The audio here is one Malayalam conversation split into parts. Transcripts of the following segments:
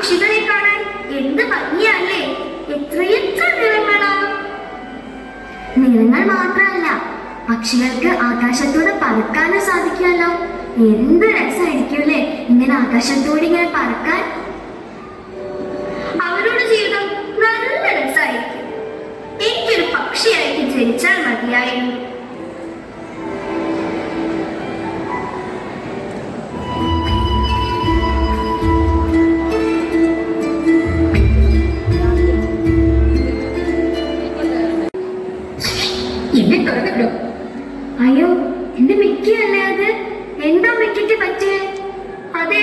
പക്ഷികളെ കാണാൻ എന്ത് ഭംഗിയല്ലേ! എത്രയെത്ര നിറങ്ങളാ! നിറങ്ങൾ മാത്രമല്ല, പക്ഷികൾക്ക് ആകാശത്തോടെ പറക്കാനും സാധിക്കുമല്ലോ. എന്ത് രസമായിരിക്കുമല്ലേ ഇങ്ങനെ ആകാശത്തോടെ ഇങ്ങനെ പറക്കാൻ. അവരുടെ ജീവിതം നല്ല രസമായിരിക്കും. എനിക്കൊരു പക്ഷിയായിട്ട് ജനിച്ചാൽ മതിയായിരുന്നു. അയ്യോ, എന്റെ മിക്കിയല്ലേ അത്? എന്താ മിക്കിക്ക് പറ്റിയേ? അതെ,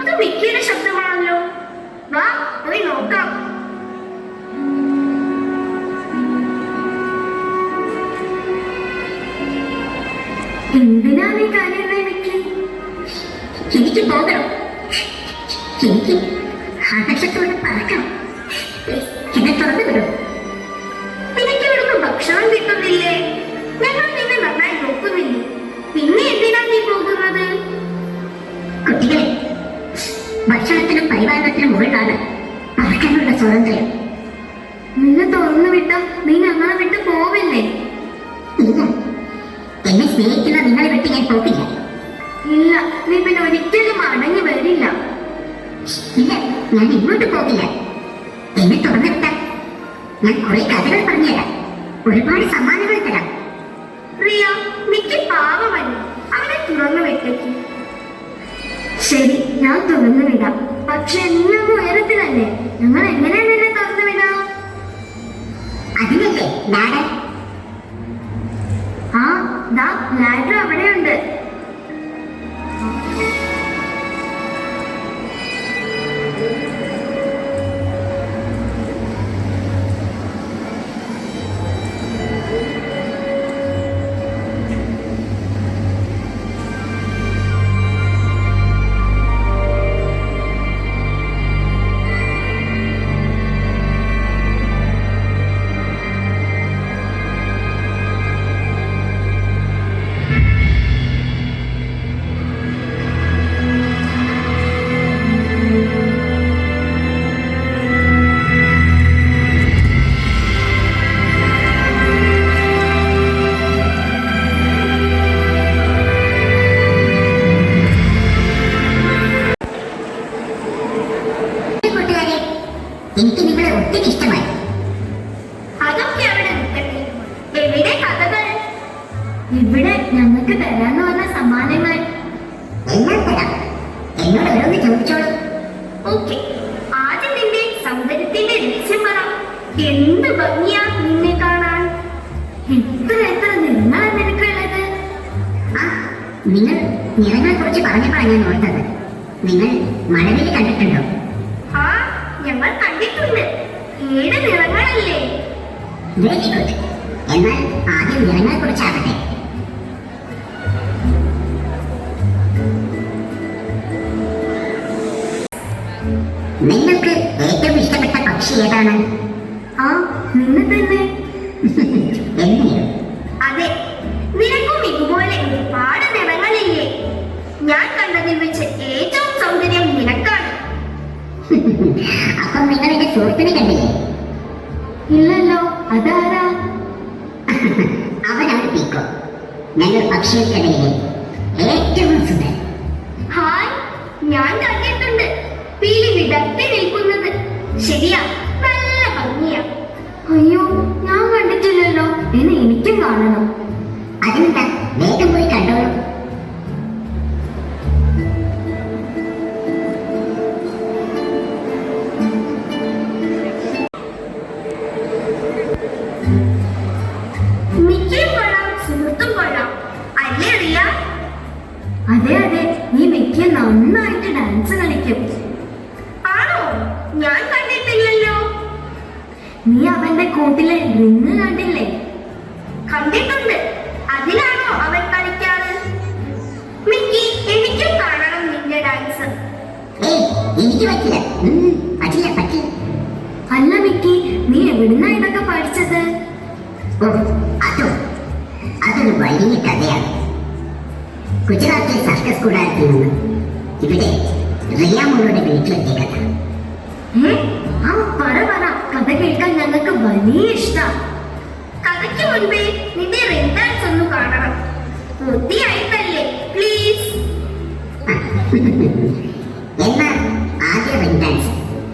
അത് മിക്കിയുടെ ശബ്ദമാണല്ലോ. വാ പോയി നോക്കാം. എന്തിനാ നീ കരയുന്നേ മിക്കി? എനിക്ക് പോകണം. എനിക്ക് ആകാശത്തോടെ പറക്കണം. എന്നെ തുറന്നു വിടും. നിനക്ക് ഇവിടുന്ന് ഭക്ഷണം കിട്ടുന്നില്ലേ? ഞങ്ങൾ നിന്നെ നന്നായി നോക്കുന്നില്ലേ? പിന്നെ എന്തിനാ നീ പോകുന്നത്? കുട്ടികളെ, ഭക്ഷണത്തിനും പരിപാലനത്തിനും മുകളിലാണ് പറക്കാനുള്ള സ്വാതന്ത്ര്യം. നിന്നെ തുറന്നു വിട്ട നീ ഞങ്ങളെ വിട്ട് പോവില്ലേ? ഇല്ല, എന്നെ സ്നേഹിക്കുന്ന നിങ്ങളെ വിട്ട് ഞാൻ പോകില്ല. ഇല്ല, നീ പിന്നെ ഒരിക്കലും മടങ്ങി വരില്ല. ഇല്ല, ഞാൻ ഇങ്ങോട്ട് പോകില്ല. എന്നെ തുറന്നു വിട്ടാൽ ഞാൻ കുറെ കഥകൾ പറഞ്ഞുതരാം, ഒരുപാട് സമ്മാനങ്ങൾ തരാം. പ്രിയ, മിക്കി പാവമല്ലേ, അവനെ തുറന്നു വിട്ടേക്ക്. ശരി, ഞാൻ തുറന്നു വിടാം. പക്ഷെ നീ അങ്ങ് ഉയരത്തിലല്ലേ, ഞങ്ങൾ എങ്ങനെയാ നിന്നെ തുറന്നു വിടാം? അതിനല്ലേ ലാഡർ. ആ, ദാ ലാഡർ അവിടെയുണ്ട്. എനിക്ക് നിങ്ങളെ ഒത്തിരി ഇഷ്ടമായി. അതൊക്കെ അവിടെ നിൽക്കട്ടെ. എവിടെ കഥകൾ? ഇവിടെ ഞങ്ങൾക്ക് തരാന്ന് പറഞ്ഞ സമ്മാനങ്ങൾ എല്ലാം തരാം. എന്നോട് ഓരോന്ന് ചോദിച്ചോളൂ. ഓക്കെ, ആദ്യം നിന്റെ സൗന്ദര്യത്തിന്റെ രഹസ്യം പറ. എന്ത് ഭംഗിയാ നിന്നെ കാണാൻ! എത്ര എത്ര നിറങ്ങളാ നിനക്കുള്ളത്? ആ, നിങ്ങൾ നിറങ്ങളെ കുറിച്ച് പറഞ്ഞപ്പോഴാണ് ഞാൻ ഓർത്തത്. നിങ്ങൾ മഴവിൽ കണ്ടിട്ടുണ്ടോ? ആ, ഞങ്ങൾ കണ്ടിട്ടുണ്ട്. 7 നിറങ്ങളല്ലേ? Very good. എന്നാൽ ആദ്യം നിറങ്ങളെ കുറിച്ചാകട്ടെ. നിങ്ങൾക്ക് ഏറ്റവും ഇഷ്ടപ്പെട്ട പക്ഷി ഏതാണ്? ആ, നിന്നെ തന്നെ. എന്നെയോ? അതെ, നിനക്കും ഇതുപോലെ ഒരുപാട് നിറങ്ങളില്ലേ? ഞാൻ കണ്ടതിൽ വെച്ച് ഏറ്റവും സൗന്ദര്യം നിനക്കാണ്. അപ്പം നിങ്ങൾ എന്റെ സുഹൃത്തിനെ കണ്ടില്ലേ? ഇല്ലല്ലോ, അതാരാ? അവനാണ് പീക്കോ, ഞങ്ങൾ പക്ഷികൾക്കിടയിലെ ഏറ്റവും സുന്ദരൻ. ഹായ്, ഞാൻ കണ്ടിട്ടുണ്ട്. പീലി വിടർത്തി നിൽക്കുന്നത്. ശരിയാ, നല്ല ഭംഗിയാ. അയ്യോ, ഞാൻ കണ്ടിട്ടില്ലല്ലോ. എന്നെ എനിക്കും കാണണം. അതിനെന്താ, വേഗം പോയി കണ്ടോളൂ. മിക്കിയും കൊള്ളാം, സുഹൃത്തും കൊള്ളാം. അല്ലേ അറിയ? അതെ അതെ, ഈ മിക്ക നന്നായിട്ട് ഡാൻസ് കളിക്കും. ആണോ? ഞാൻ കണ്ടിട്ടില്ലല്ലോ. നീ അവന്റെ കൂട്ടിലെ റിങ് കണ്ടില്ലേ? കണ്ടിട്ടുണ്ട്. അതിലാണോ അവൻ കളിക്കാറ്? മിക്കി, എനിക്കും കാണണം നിന്റെ ഡാൻസ്. എനിക്ക് പറ്റില്ല. പറ്റില്ല പറ്റില്ല. അല്ല മിക്കി, നീ എവിടുന്നാ ഇതൊക്കെ പഠിച്ചത്? ഓ, അതൊരു വലിയ കഥയാണ്. ഗുജറാത്തിലെ സർക്കസ് കൂടാരത്തിൽ നിന്ന് ഇവിടെ റിയാമോളുടെ വീട്ടിലെത്തിയ കഥ. ഏ ആ പറ പറ, കഥ കേൾക്കാൻ ഞങ്ങൾക്ക് വലിയ ഇഷ്ടാ. കഥയ്ക്ക് മുൻപേ നിന്റെ റിംഗ് ഡാൻസ് ഒന്ന് കാണണം. ബുദ്ധിയായിട്ടല്ലേ, പ്ലീസ്. എന്നാ ആദ്യം റിംഗ് ഡാൻസ്,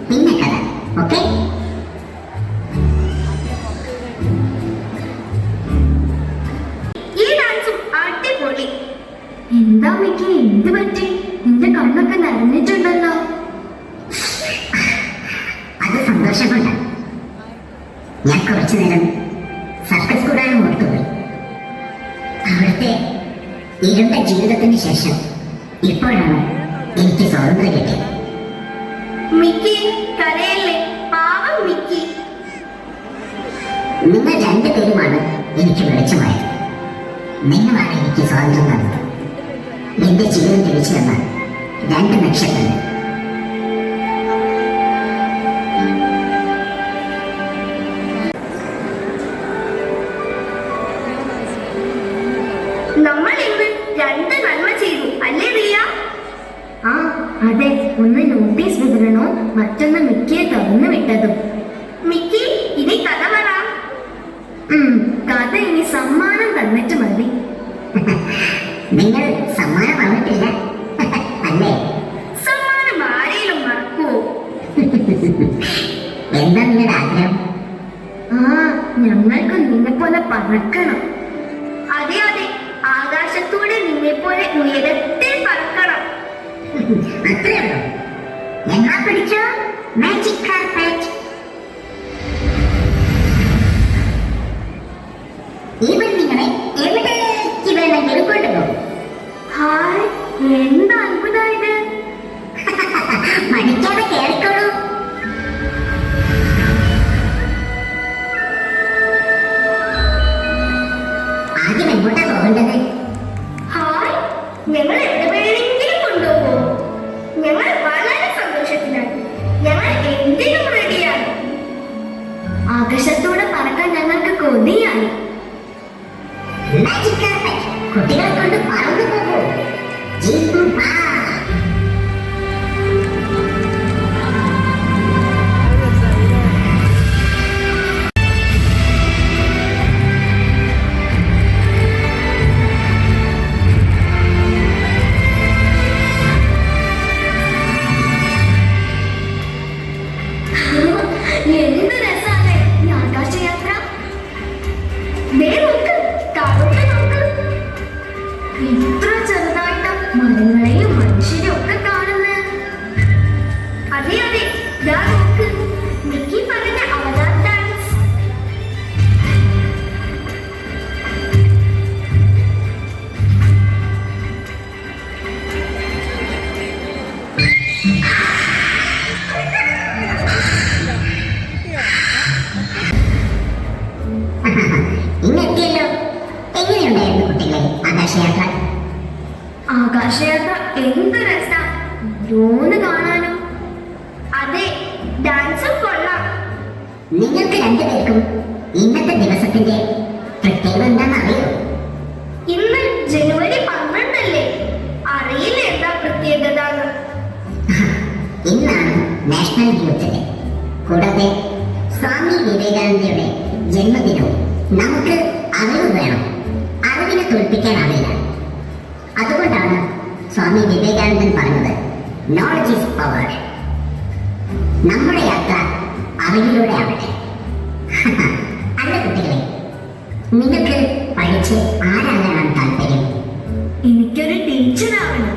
പിന്നെ കഥ. ഓക്കെ? ഈ ഡാൻസും അടിപൊളി. എന്താ മിക്കി, എന്ത് പറ്റി? നിന്റെ കണ്ണൊക്കെ നനഞ്ഞിട്ടുണ്ടല്ലോ. അത് സന്തോഷം കൊണ്ടാണ്. ഞാൻ കുറച്ചു നേരം സർക്കസ് കൂടാനും ഓർത്തുപോയി. അവിടുത്തെ ഇരുണ്ട ജീവിതത്തിന് ശേഷം ഇപ്പോഴാണ് എനിക്ക് സ്വാതന്ത്ര്യം കിട്ടിയത്. മിക്കി കരയല്ലേ, പാവം മിക്കി. നിങ്ങൾ രണ്ടുപേരുമാണ് എനിക്ക് വെളിച്ചമായത്. നിങ്ങളാണ് എനിക്ക് സ്വാതന്ത്ര്യം തന്നത്. എന്റെ ജീവിതം തിരിച്ചു തന്ന രണ്ട് നക്ഷത്രങ്ങൾ. നമ്മൾ ഇന്ന് രണ്ട് നന്മ ചെയ്തു അല്ലേ റിയ? ആ അതെ, ഒന്ന് നോട്ടീസ് വിതരണോ, മറ്റൊന്ന് മിക്കിയെ തുറന്നു വിട്ടതും. മിക്കി ഇനി കഥ പറ. കഥ ഇനി സമ്മാനം തന്നിട്ട് മതി. നിങ്ങൾ സമ്മാനം പറഞ്ഞിട്ടില്ല അല്ലേ? സമ്മാനം ആരെയും മറക്കുവോ? എന്താ നിങ്ങളുടെ ആഗ്രഹം? ആ ഞങ്ങൾക്ക് നിന്നെ പോലെ പറക്കണം. അതെ അതെ, ആകാശത്തൂടെ നിന്നെ പോലെ ഉയരത്തിൽ പറക്കണം. അത്രേ ഉള്ളൂ. എന്നാ പിടിച്ചോ മാജിക് കാർപ്പറ്റ്. ഇവൻ നിങ്ങളെ എവിടേക്ക് വേണമെങ്കിലും കൊണ്ടുപോകും. ഹായ്, എന്താ അത്ഭുതായത്. മണിക്കാതെ കേറിക്കോളൂ. ആദ്യം എങ്ങോട്ടാ പോകേണ്ടത്? ഹായ്, ഞങ്ങൾ എവിടെ വേണമെങ്കിലും കൊണ്ടുപോകും. ഞങ്ങൾ വളരെ സന്തോഷത്തിലാണ്. ഞങ്ങൾ എന്തിനും റെഡിയാണ്. ആകാശത്തൂടെ പറക്കാൻ ഞങ്ങൾക്ക് കൊതിയായി. മാജിക് കാർപ്പറ്റ് കുട്ടികളെ കൊണ്ട് പറന്നു പോകൂ. ജീപ്പു പാ. എന്ത് രസാണ് ഈ ആകാശയാത്ര. ദേ നോക്ക്, താഴോട്ട് നോക്ക്. ഇത്ര ചെറുതായിട്ട് മരങ്ങളെയും മനുഷ്യരെയും ഒക്കെ കാണുന്നത്. അതെ അതെ, ദാ നോക്ക്, മിക്കി പറഞ്ഞ അവതാർ ഡാൻസ്. ഇന്നെത്തിയല്ലോ. എങ്ങനെയുണ്ടായിരുന്നു കുട്ടികളെ ആകാശയാത്ര? ആകാശയാത്ര എന്ത് രസാ, ഓരോന്ന് കാണാനും. അതെ, ഡാൻസും കൊള്ളാം. നിങ്ങൾക്ക് രണ്ടുപേർക്കും ഇന്നത്തെ ദിവസത്തിന്റെ പ്രത്യേകത എന്താണെന്ന് അറിയോ? ഇന്ന് ജനുവരി 12 അല്ലേ? അറിയില്ല എന്താ പ്രത്യേകത. ഇന്നാണ് നാഷണൽ യൂത്ത് ഡേ. കൂടാതെ സ്വാമി വിവേകാനന്ദയുടെ ജന്മദിനവും. നമുക്ക് അറിവ് വേണം, അറിവിനെ തോൽപ്പിക്കാനാവില്ല. അതുകൊണ്ടാണ് സ്വാമി വിവേകാനന്ദൻ പറഞ്ഞത് നോളജ് ഈസ് പവർ. നമ്മുടെ യാത്ര അറിവിലൂടെ ആവട്ടെ. അല്ല കുട്ടികളെ, നിങ്ങൾക്ക് പഠിച്ച് ആരാകാനാണ് താല്പര്യം? എനിക്കൊരു ടീച്ചറാവണം.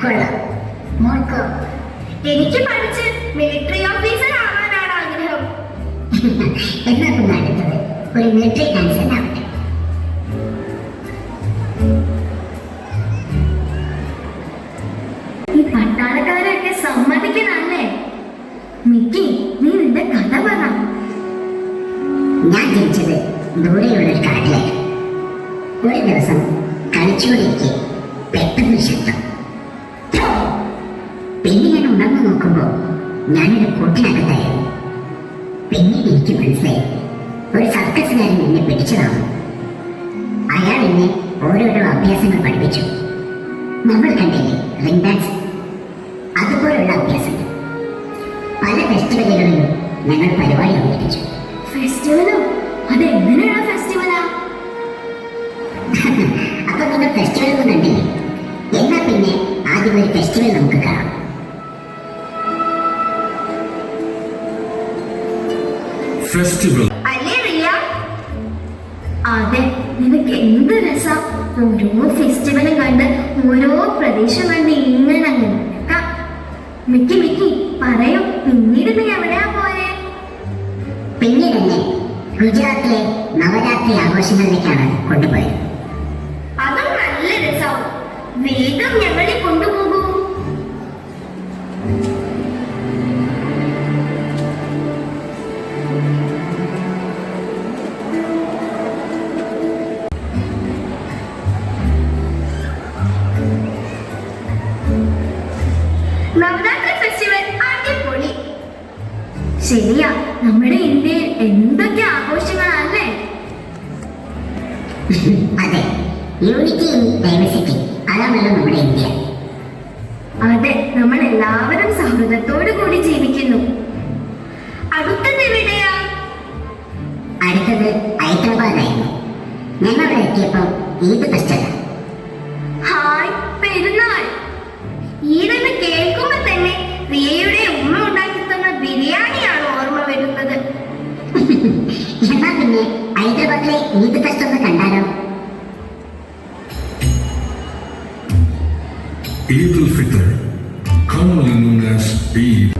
കൊള്ളാം. മോൾക്കോ? എനിക്ക് പഠിച്ച് മിലിറ്ററി ഓഫീസർ ആവാനാണ് ആഗ്രഹം. എന്നാ പിന്നെ അടുത്തത് ഒരു മിലിറ്ററി ഡാൻസർ ആവട്ടെ. ഈ പട്ടാളക്കാരൊക്കെ സമ്മതിക്കണല്ലേ. മിക്കി, നീ നിന്റെ കഥ പറ. ഞാൻ ജനിച്ചത് ദൂരെയുള്ള ഒരു കാട്ടിലായിരുന്നു. ഒരു ദിവസം കളിച്ചുകൊണ്ടിരിക്കെ പെട്ടെന്ന് ശബ്ദം. പിന്നെ ഞാൻ ഉണർന്നു നോക്കുമ്പോൾ ഞാനൊരു കൂട്ടിനകത്തായിരുന്നു. പിന്നീട് എനിക്ക് മനസ്സിലായി, ഒരു സർക്കസുകാരൻ എന്നെ പിടിച്ചതാണ്. അയാൾ എന്നെ ഓരോരോ അഭ്യാസങ്ങൾ പഠിപ്പിച്ചു. നമ്മൾ കണ്ടില്ലേ റിംഗ് ഡാൻസ്? അതുപോലുള്ള അഭ്യാസങ്ങൾ. ഞങ്ങൾ പരിപാടി അവതരിപ്പിച്ചു. ഫെസ്റ്റിവലോ? അതെങ്ങനെയുള്ള ഫെസ്റ്റിവലാ? അപ്പൊ നിങ്ങൾ ഫെസ്റ്റിവൽ ഒന്നും കണ്ടില്ലേ? എന്നാ പിന്നെ ആദ്യം ഒരു ഫെസ്റ്റിവൽ നമുക്ക് കാണാം. ഫെസ്റ്റിവൽ അല്ലേ റിയ? അതെ, നിനക്ക് എന്ത് രസാ ഓരോ ഫെസ്റ്റിവലും കണ്ട് ഓരോ പ്രദേശം കണ്ട് ഇങ്ങനെ അങ്ങ് നടക്കാം. മിക്കി മിക്കി പറയൂ, പിന്നീട് നീ എവിടെയാ പോയേ? പിന്നീട് എന്നെ ഗുജറാത്തിലെ നവരാത്രി ആഘോഷങ്ങളിലേക്കാണ് കൊണ്ടുപോയത്. അതും നല്ല രസവും. വേഗം ഞങ്ങളെ കൊണ്ടുപോകൂ. നവരാത്രി ഫെസ്റ്റിവൽ അടിപൊളി. ശരിയാ, നമ്മുടെ ഇന്ത്യയിൽ എന്തൊക്കെ ആഘോഷങ്ങളല്ലേ? അതെ, യൂണിറ്റി ഇൻ ഡൈവേഴ്സിറ്റി, അതാണല്ലോ നമ്മുടെ ഇന്ത്യ. അതെ, നമ്മൾ എല്ലാവരും സൗഹൃദത്തോടു കൂടി ജീവിക്കുന്നു. അടുത്തത് എവിടെയാ? അടുത്തത് ഹൈദരാബാദായിരുന്നു. ഞങ്ങൾ അവിടെ എത്തിയപ്പോൾ ഈദ് ഫെസ്റ്റല്ല. ഹായ്, പെരുന്നാൾ. ഈടെന്ന് കേൾക്കുമ്പോ തന്നെ റിയയുടെ ഉമ്മ ഉണ്ടാക്കി തന്ന ബിരിയാണിയാണ് ഓർമ്മ വരുന്നത്. എന്നാ പിന്നെ ഹൈദരാബാദിലെ ഈദ് ഫെസ്റ്റ് ഒന്ന് കണ്ടാലോ? Eid al-Fitr, commonly known as Eid.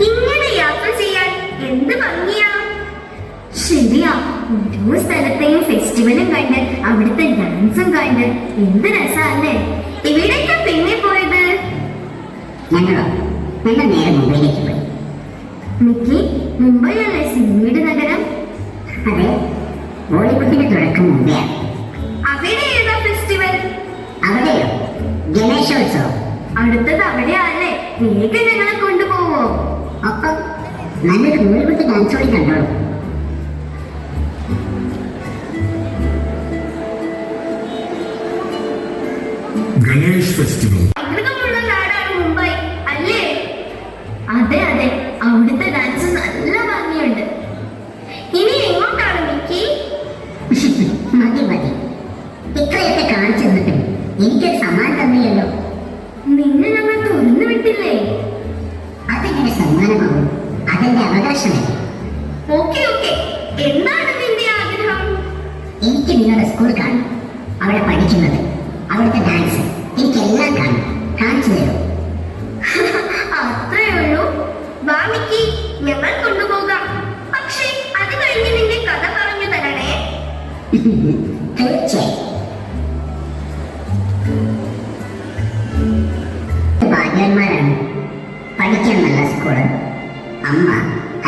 ഇങ്ങനെ യാത്ര ചെയ്യാൻ എന്ത് ഭംഗിയാ. ശരിയാ, ഓരോ സ്ഥലത്തെയും ഫെസ്റ്റിവലും കണ്ട് അവിടുത്തെ ഡാൻസും കണ്ട് എന്ത് രസല്ലേ? ഇവിടേക്ക് പിന്നെ പോയത്? ഞങ്ങൾ നേരെ മുംബൈയിലേക്ക് പോയി. മിക്കി, മുംബൈ അല്ലേ സിനിമയുടെ നഗരം? അതെ, ബോളിവുഡിന്റെ തുടക്കം മുംബൈയാണ്. അവിടെ ഏതാ ഫെസ്റ്റിവൽ? അവിടെയോ ഗണേശോത്സവം. അടുത്തത് അവിടെയല്ലേ? വേഗം ഞങ്ങളെ കൊണ്ടുപോവോ? ഒപ്പം നല്ലൊരു ബോളിവുഡ് ഡാൻസ് കൂടി കണ്ടോളൂ. Ganesh Festival. പൈതൃകമുള്ള നാടാണ് മുംബൈ അല്ലേ? അതെ അതെ, അവിടുത്തെ ഡാൻസ് നല്ല ഭംഗിയുണ്ട്. ഇനി എങ്ങോട്ടാണ് മിക്കി? മതി മതി, ഇത്രയൊക്കെ കാണിച്ചു തന്നിട്ടും എനിക്കൊരു സമ്മാനം തന്നില്ലല്ലോ. നിന്നെ ഞങ്ങൾ തുറന്നു വിട്ടില്ലേ? അതെങ്ങനെ സമ്മാനമാവും? അതെന്റെ അവകാശമല്ലേ. ഓക്കെ ഓക്കെ, എന്താണ് നിന്റെ ആഗ്രഹം? എനിക്ക് നിങ്ങളുടെ സ്കൂൾ കാണണം, അവിടെ പഠിക്കുന്നത്, അവിടുത്തെ ഡാൻസ്, എനിക്കെല്ലാം കാണണം. കാണിച്ചു തരൂ. അത്രേ ഉള്ളൂ? വാ മിക്കി, ഞങ്ങൾ കൊണ്ടുപോകാം. പക്ഷേ അത് കഴിഞ്ഞ് നിന്റെ കഥ പറഞ്ഞു തരണേ. തീർച്ചയായും. ഭാഗ്യവാന്മാരാണ്. പഠിക്കാൻ നല്ല സ്കൂള്, അമ്മ,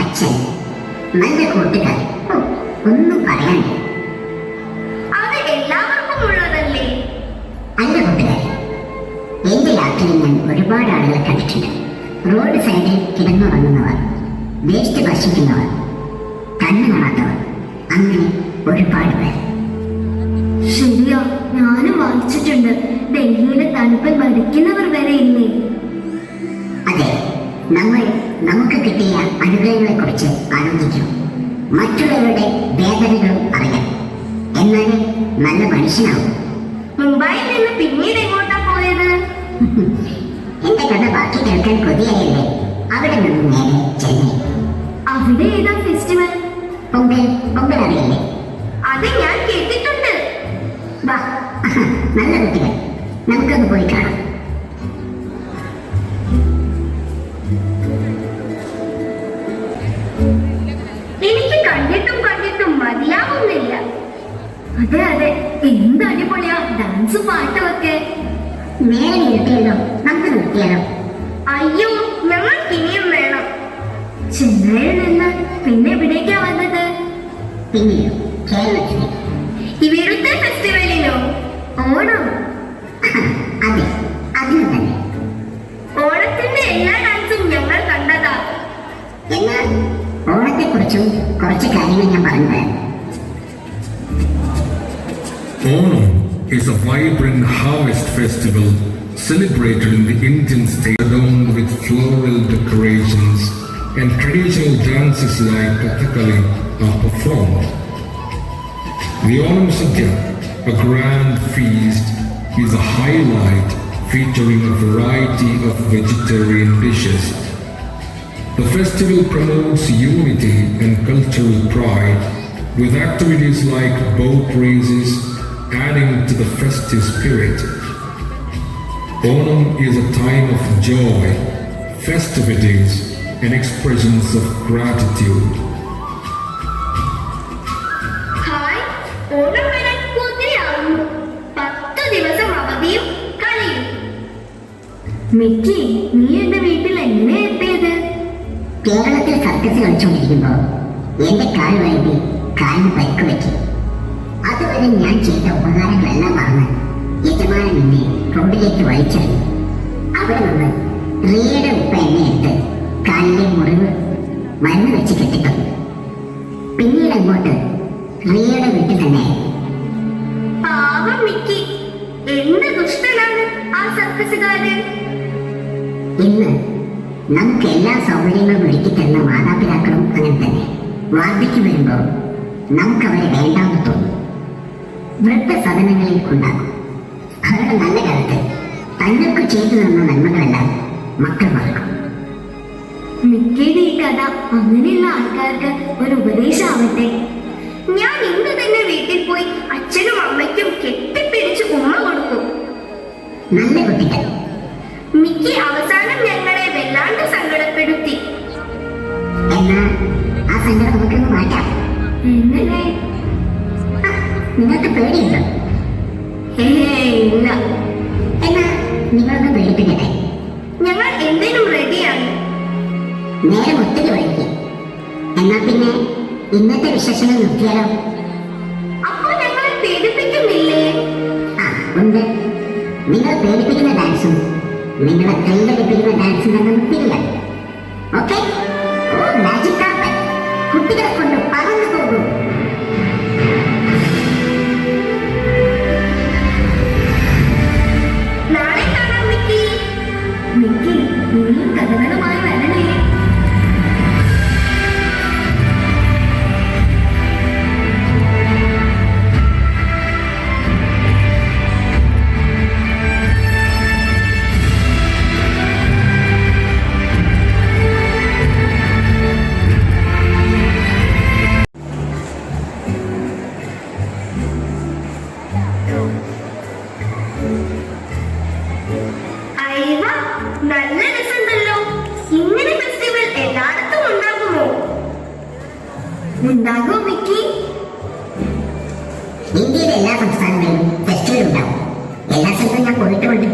അച്ഛൻ, നല്ല കൂട്ടുകാർ, ഒന്നും പറയാനില്ല. അത് എല്ലാവർക്കും ഉള്ളതല്ലേ? അല്ല കൂട്ടുകാർ, എന്റെ യാത്രയിൽ ഞാൻ ഒരുപാട് ആളുകളെ കണ്ടിട്ടുണ്ട്. റോഡ് സൈഡിൽ കിടന്നുറങ്ങുന്നവർ, വേസ്റ്റ് ഭക്ഷിക്കുന്നവർ, കണ്ണു കാണാത്തവർ, അങ്ങനെ ഒരുപാട് പേർ. ശരിയാ, ഞാനും വായിച്ചിട്ടുണ്ട്. ഡൽഹിയിലെ തണുപ്പിൽ മരിക്കുന്നവർ വരെ ഇല്ലേ? അതെ, നമ്മൾ നമുക്ക് കിട്ടിയ അനുഗ്രഹങ്ങളെ കുറിച്ച് ആലോചിക്കണം. മറ്റുള്ളവരുടെ വേദനകളും അറിയാം. എന്നാലേ നല്ല മനുഷ്യനാവും. മുംബൈയിൽ നിന്ന് പിന്നീട് എങ്ങോട്ടാ പോയത്? എന്റെ കഥ ബാക്കി കേൾക്കാൻ കൊതിയായല്ലേ? അവിടെ നിന്ന് നേരെ ചെന്നൈ. അവിടെ ഏതാ ഫെസ്റ്റിവൽ? പൊങ്കൽ അറിയില്ലേ? അത് ഞാൻ കേട്ടിട്ടുണ്ട്. വാ, നല്ല കുട്ടികൾ, നമുക്കൊന്ന് പോയി കാണാം. എനിക്ക് കണ്ടിട്ടും മതിയാവുന്നില്ല. അതെ അതെ, എന്ത് അടിപൊളിയാ ഡാൻസും പാട്ടും ഒക്കെ. നേരെ ഇരുട്ടിയല്ലോ, നമുക്ക് നിർത്തിയാലോ? അയ്യോ, ഞങ്ങൾക്ക് ഇനിയും വേണം. ചെന്നൈയിൽ നിന്ന് പിന്നെ എവിടേക്കാ വന്നത്? പിന്നെയോ കേരളത്തിലെ. ഇവിടുത്തെ ഫെസ്റ്റിവലിനോ? ഓണം. അതെ, അതിന് തന്നെ. ഓണത്തിന്റെ എല്ലാ ഡാൻസും ഞങ്ങൾ കണ്ടതാ. എന്നാൽ ഓണത്തെക്കുറിച്ചും കുറച്ച് കാര്യങ്ങൾ ഞാൻ പറഞ്ഞുതരാം. Onam is a vibrant harvest festival celebrated in the Indian state, adorned with floral decorations and traditional dances like Kathakali are performed. The Onam Sadhya, a grand feast, is a highlight featuring a variety of vegetarian dishes. The festival promotes unity and cultural pride with activities like boat races adding to the festive spirit. Onam is a time of joy, festivities, and expressions of gratitude. Hi, Onam വരാൻ കൊതിയാവുന്നു. 10 ദിവസം അവധിയും കളിയും. മിക്കി, നീ എന്റെ വീട്ടിൽ എങ്ങനെ എത്തിയത്? കേരളത്തിൽ സർക്കസ് കളിച്ചുകൊണ്ടിരിക്കുമ്പോ എന്റെ കാൽ വൈകി കാലിന് പരിക്ക് പറ്റി. അതുവരെ ഞാൻ ചെയ്ത ഉപകാരങ്ങളെല്ലാം മറന്ന് യജമാനൻ എന്നെ റോഡിലേക്ക് വലിച്ചെറിഞ്ഞു. അവിടെ നിന്ന് റിയയുടെ ഉപ്പ എന്നെ എടുത്ത് കാലിലെ മുറിവ് മരുന്ന് വെച്ച് കെട്ടിത്തന്നു. പിന്നീട് അങ്ങോട്ട് റിയയുടെ വീട്ടിൽ തന്നെ. പാവം മിക്കി, എന്ത് ദുഷ്ടനാണ് ആ സർക്കസുകാരൻ. ഇന്ന് നമുക്ക് എല്ലാ സൗകര്യങ്ങളും ഒരുക്കി തരുന്ന മാതാപിതാക്കളും അങ്ങനെ തന്നെ. വാർദ്ധക്യം വരുമ്പോൾ നമുക്ക് അവരെ വേണ്ടാന്ന് തോന്നും. വൃദ്ധസദനങ്ങളിൽ കൊണ്ടാക്കും. അവരുടെ നല്ല കാലത്ത് തങ്ങൾക്ക് ചെയ്തു തന്ന നന്മകളെല്ലാം മക്കൾ മറക്കും. മിക്കിയുടെ ഈ കഥ അങ്ങനെയുള്ള ആൾക്കാർക്ക് ഒരു ഉപദേശമാവട്ടെ. ഞാൻ ഇന്ന് തന്നെ വീട്ടിൽ പോയി അച്ഛനും അമ്മയ്ക്കും കെട്ടിപ്പിടിച്ച് ഉമ്മ കൊടുക്കും. നല്ല കുട്ടികൾ. മിക്കി അവസാനം ഞങ്ങളെ വല്ലാണ്ട് സങ്കടപ്പെടുത്തി. എന്നാ ആ സങ്കടം നമുക്കൊന്ന് മാറ്റാം. എങ്ങനെ? നിങ്ങൾക്ക് പേടിയുണ്ടോ? ഇല്ല. എന്നാ നിങ്ങളൊന്ന് പേടിപ്പിക്കട്ടെ. ഞങ്ങൾ എന്തിനും റെഡിയാണ്. നേരം ഒത്തിരി വൈകി. എന്നാ പിന്നെ ഇന്നത്തെ വിശേഷങ്ങൾ നിർത്തിയാലോ? അപ്പോൾ ഞങ്ങളെ പേടിപ്പിക്കുന്നില്ലേ? ആ ഉണ്ട്. നിങ്ങൾ പേടിപ്പിക്കുന്ന ഡാൻസും നിങ്ങളെ കൈകളിപ്പിക്കുന്ന ഡാൻസും തമ്മിൽ പിരിയാം. ഓക്കെ? ഓ മാജിക് കാർപ്പറ്റ്, കുട്ടികളെ കൊണ്ട് പറന്നു പോകും. നാളെ കാണാം മിക്കി. മിക്കി, നീയും കഥകളുമായി വരണേ. അയ്യ, നല്ല രസമുണ്ടല്ലോ. ഇങ്ങനെ ഫെസ്റ്റിവൽ എല്ലായിടത്തും ഉണ്ടാകുമോ? ഉണ്ടാകോ മിക്കി? ഇന്ത്യയിലെ എല്ലാ സംസ്ഥാനങ്ങളിലും ഫെസ്റ്റിവൽ ഉണ്ടാവും. എല്ലാ സ്ഥലത്തും ഞാൻ പോയിട്ടുമുണ്ട്.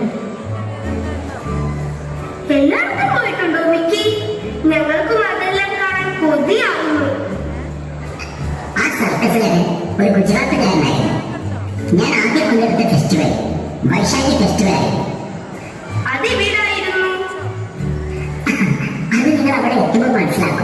എല്ലായിടത്തും പോയിട്ടുണ്ടോ മിക്കി? ഞങ്ങൾക്കും അതെല്ലാം കാണാൻ കൊതിയാവുന്നു. ആ സർക്കസിലെ ഒരു ഗുജറാത്തുകാരനായിരുന്നു. ഞാൻ ആദ്യം പങ്കെടുത്ത ഫെസ്റ്റിവൽ വൈശാഖി ഫെസ്റ്റിവൽ ആയിരുന്നു. അതെവിടായിരുന്നു? അത് നിങ്ങൾ അവിടെ എത്തുമ്പോൾ മനസ്സിലാക്കും.